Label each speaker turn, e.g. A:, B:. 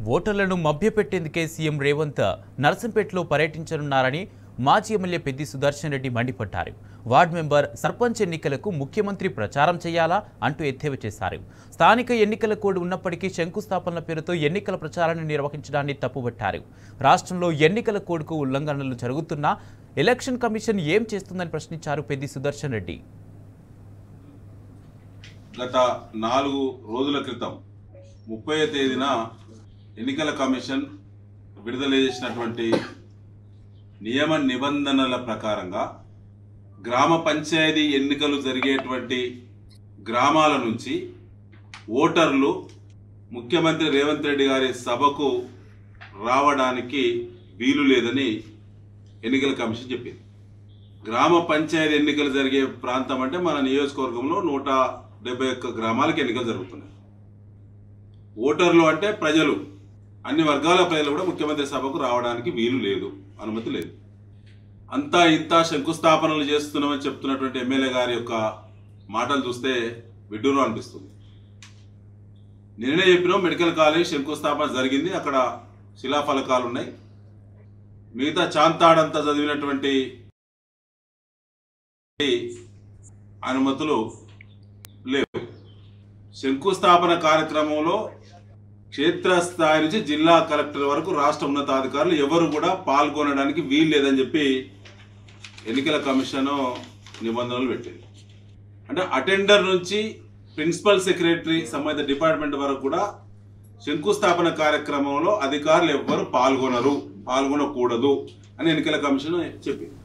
A: ఓటర్లను మభ్యపెట్టేందుకే సీఎం రేవంత్ నర్సంపేటలో పర్యటించనున్నారని మాజీ ఎమ్మెల్యే పెద్ది సుదర్శన్ రెడ్డి మండిపడ్డారు. వార్డు మెంబర్, సర్పంచ్ ఎన్నికలకు ముఖ్యమంత్రి ప్రచారం చేయాలా అంటూ ఎద్దేవా చేశారు. స్థానిక ఎన్నికల కోడ్ ఉన్నప్పటికీ శంకుస్థాపనల పేరుతో ఎన్నికల ప్రచారాన్ని నిర్వహించడాన్ని తప్పుపట్టారు. రాష్ట్రంలో ఎన్నికల కోడ్కు ఉల్లంఘనలు జరుగుతున్నా ఎలక్షన్ కమిషన్ ఏం చేస్తుందని ప్రశ్నించారు పెద్ది సుదర్శన్ రెడ్డి.
B: గత 4 రోజుల క్రితం 30వ తేదీన ఎన్నికల కమిషన్ విడుదల చేసినటువంటి నియమ నిబంధనల ప్రకారంగా గ్రామ పంచాయతీ ఎన్నికలు జరిగేటువంటి గ్రామాల నుంచి ఓటర్లు ముఖ్యమంత్రి రేవంత్ రెడ్డి గారి సభకు రావడానికి వీలు లేదని ఎన్నికల కమిషన్ చెప్పింది. గ్రామ పంచాయతీ ఎన్నికలు జరిగే ప్రాంతం అంటే మన నియోజకవర్గంలో 171 గ్రామాలకు ఎన్నికలు జరుగుతున్నాయి. ఓటర్లు అంటే ప్రజలు, అన్ని వర్గాల ప్రజలు కూడా ముఖ్యమంత్రి సభకు రావడానికి వీలు లేదు, అనుమతి లేదు. అంతా ఇంత శంకుస్థాపనలు చేస్తున్నామని చెప్తున్నటువంటి ఎమ్మెల్యే గారి యొక్క మాటలు చూస్తే విడ్డూరం అనిపిస్తుంది. నిన్నే చెప్పినాం, మెడికల్ కాలేజ్ శంకుస్థాపన జరిగింది, అక్కడ శిలాఫలకాలు ఉన్నాయి. మిగతా చాంతాడంతా చదివినటువంటి అనుమతులు లేవు. శంకుస్థాపన కార్యక్రమంలో క్షేత్రస్థాయి నుంచి జిల్లా కలెక్టర్ వరకు రాష్ట్ర ఉన్నతాధికారులు ఎవరు కూడా పాల్గొనడానికి వీలు లేదని చెప్పి ఎన్నికల కమిషన్ నిబంధనలు పెట్టింది. అంటే అటెండర్ నుంచి ప్రిన్సిపల్ సెక్రటరీ సంబంధిత డిపార్ట్మెంట్ వరకు కూడా శంకుస్థాపన కార్యక్రమంలో అధికారులు ఎవ్వరు పాల్గొనకూడదు అని ఎన్నికల కమిషన్ చెప్పింది.